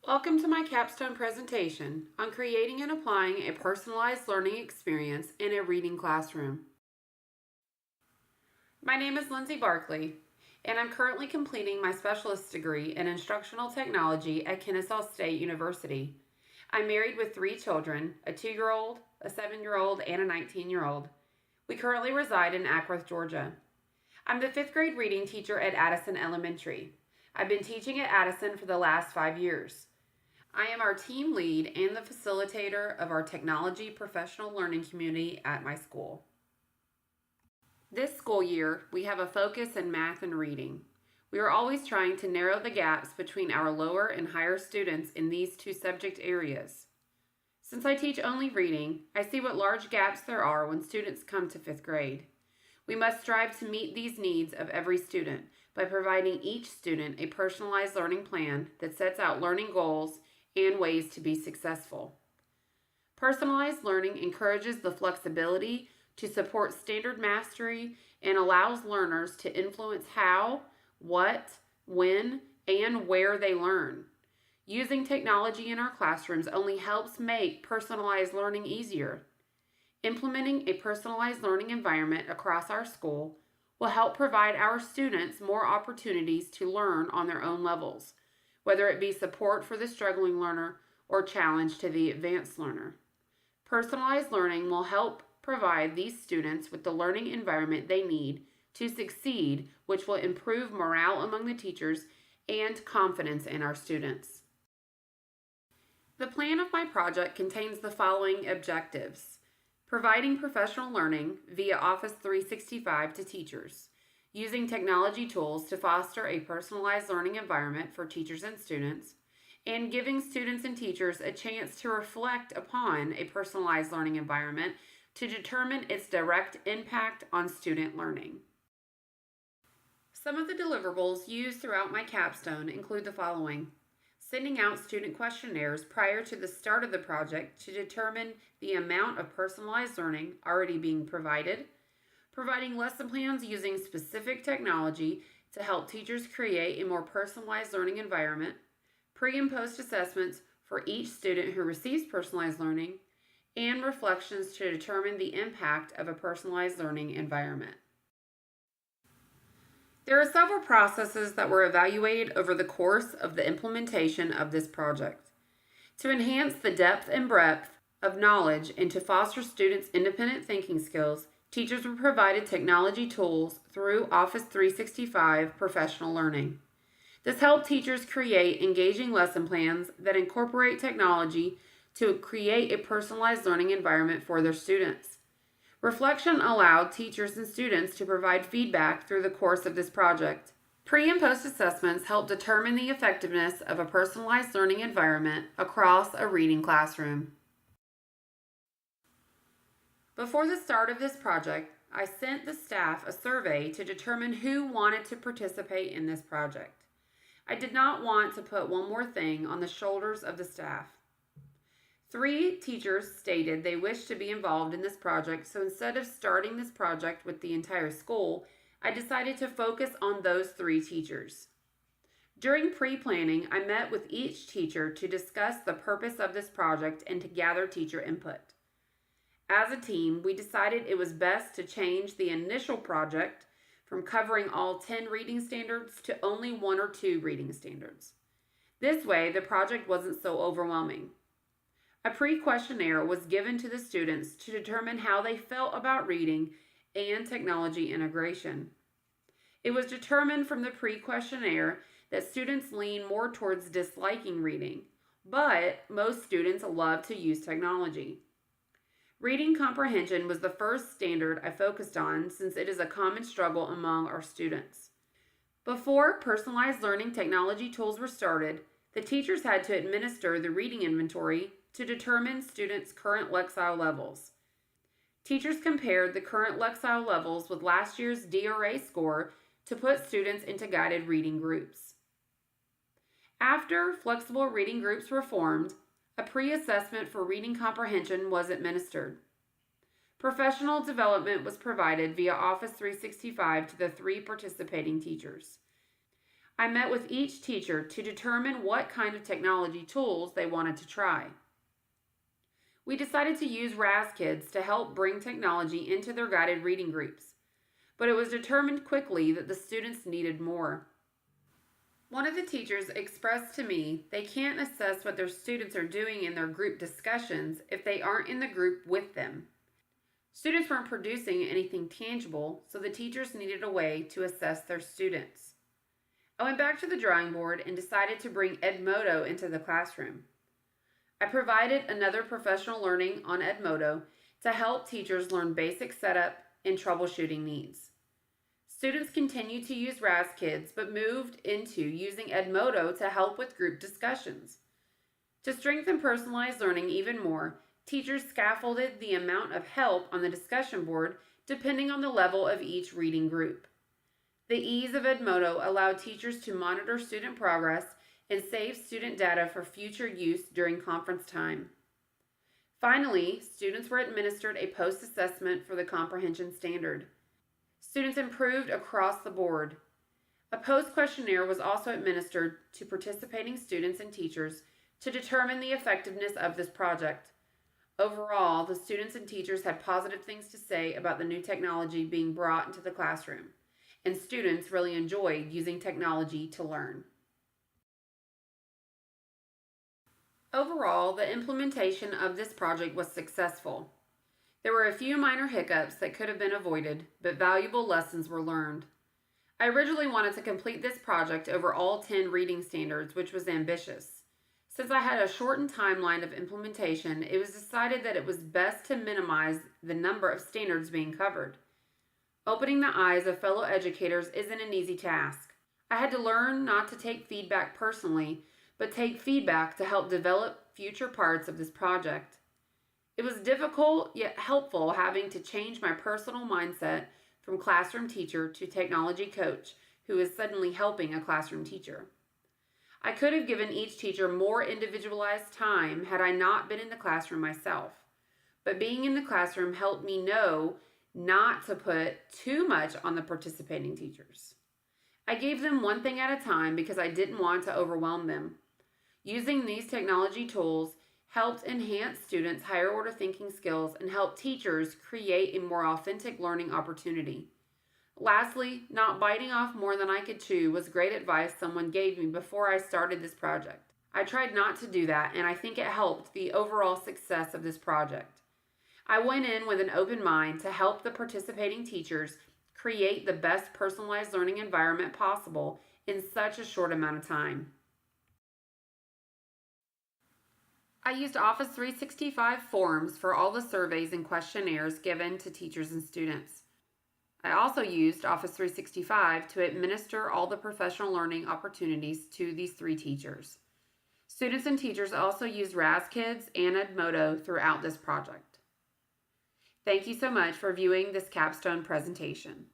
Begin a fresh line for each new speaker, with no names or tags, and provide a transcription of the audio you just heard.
Welcome to my capstone presentation on creating and applying a personalized learning experience in a reading classroom. My name is Lindsey Barkley, and I'm currently completing my specialist degree in instructional technology at Kennesaw State University. I'm married with 3 children, a 2-year-old, a 7-year-old, and a 19-year-old. We currently reside in Ackworth, Georgia. I'm the 5th grade reading teacher at Addison Elementary. I've been teaching at Addison for the last 5 years. I am our team lead and the facilitator of our technology professional learning community at my school. This school year, we have a focus in math and reading. We are always trying to narrow the gaps between our lower and higher students in these 2 subject areas. Since I teach only reading, I see what large gaps there are when students come to 5th grade. We must strive to meet these needs of every student by providing each student a personalized learning plan that sets out learning goals and ways to be successful. Personalized learning encourages the flexibility to support standard mastery and allows learners to influence how, what, when, and where they learn. Using technology in our classrooms only helps make personalized learning easier. Implementing a personalized learning environment across our school will help provide our students more opportunities to learn on their own levels, whether it be support for the struggling learner or challenge to the advanced learner. Personalized learning will help provide these students with the learning environment they need to succeed, which will improve morale among the teachers and confidence in our students. The plan of my project contains the following objectives: providing professional learning via Office 365 to teachers, using technology tools to foster a personalized learning environment for teachers and students, and giving students and teachers a chance to reflect upon a personalized learning environment to determine its direct impact on student learning. Some of the deliverables used throughout my capstone include the following: sending out student questionnaires prior to the start of the project to determine the amount of personalized learning already being provided, providing lesson plans using specific technology to help teachers create a more personalized learning environment, pre- and post assessments for each student who receives personalized learning, and reflections to determine the impact of a personalized learning environment. There are several processes that were evaluated over the course of the implementation of this project. To enhance the depth and breadth of knowledge and to foster students' independent thinking skills, teachers were provided technology tools through Office 365 professional learning. This helped teachers create engaging lesson plans that incorporate technology to create a personalized learning environment for their students. Reflection allowed teachers and students to provide feedback through the course of this project. Pre- and post assessments help determine the effectiveness of a personalized learning environment across a reading classroom. Before the start of this project, I sent the staff a survey to determine who wanted to participate in this project. I did not want to put one more thing on the shoulders of the staff. 3 teachers stated they wished to be involved in this project, so instead of starting this project with the entire school, I decided to focus on those 3 teachers. During pre-planning, I met with each teacher to discuss the purpose of this project and to gather teacher input. As a team, we decided it was best to change the initial project from covering all 10 reading standards to only 1 or 2 reading standards. This way, the project wasn't so overwhelming. A pre-questionnaire was given to the students to determine how they felt about reading and technology integration. It was determined from the pre-questionnaire that students lean more towards disliking reading, but most students love to use technology. Reading comprehension was the first standard I focused on since it is a common struggle among our students. Before personalized learning technology tools were started, the teachers had to administer the reading inventory to determine students' current Lexile levels. Teachers compared the current Lexile levels with last year's DRA score to put students into guided reading groups. After flexible reading groups were formed, a pre-assessment for reading comprehension was administered. Professional development was provided via Office 365 to the 3 participating teachers. I met with each teacher to determine what kind of technology tools they wanted to try. We decided to use RAS Kids to help bring technology into their guided reading groups, but it was determined quickly that the students needed more. One of the teachers expressed to me they can't assess what their students are doing in their group discussions if they aren't in the group with them. Students weren't producing anything tangible, so the teachers needed a way to assess their students. I went back to the drawing board and decided to bring Edmodo into the classroom. I provided another professional learning on Edmodo to help teachers learn basic setup and troubleshooting needs. Students continued to use RAS Kids, but moved into using Edmodo to help with group discussions. To strengthen personalized learning even more, teachers scaffolded the amount of help on the discussion board depending on the level of each reading group. The ease of Edmodo allowed teachers to monitor student progress and save student data for future use during conference time. Finally, students were administered a post-assessment for the comprehension standard. Students improved across the board. A post-questionnaire was also administered to participating students and teachers to determine the effectiveness of this project. Overall, the students and teachers had positive things to say about the new technology being brought into the classroom, and students really enjoyed using technology to learn. Overall, the implementation of this project was successful. There were a few minor hiccups that could have been avoided, but valuable lessons were learned. I originally wanted to complete this project over all 10 reading standards, which was ambitious. Since I had a shortened timeline of implementation, it was decided that it was best to minimize the number of standards being covered. Opening the eyes of fellow educators isn't an easy task. I had to learn not to take feedback personally, but take feedback to help develop future parts of this project. It was difficult yet helpful having to change my personal mindset from classroom teacher to technology coach who is suddenly helping a classroom teacher. I could have given each teacher more individualized time had I not been in the classroom myself, but being in the classroom helped me know not to put too much on the participating teachers. I gave them one thing at a time because I didn't want to overwhelm them. Using these technology tools helped enhance students' higher order thinking skills and helped teachers create a more authentic learning opportunity. Lastly, not biting off more than I could chew was great advice someone gave me before I started this project. I tried not to do that, and I think it helped the overall success of this project. I went in with an open mind to help the participating teachers create the best personalized learning environment possible in such a short amount of time. I used Office 365 forms for all the surveys and questionnaires given to teachers and students. I also used Office 365 to administer all the professional learning opportunities to these 3 teachers. Students and teachers also used RAS Kids and Edmodo throughout this project. Thank you so much for viewing this capstone presentation.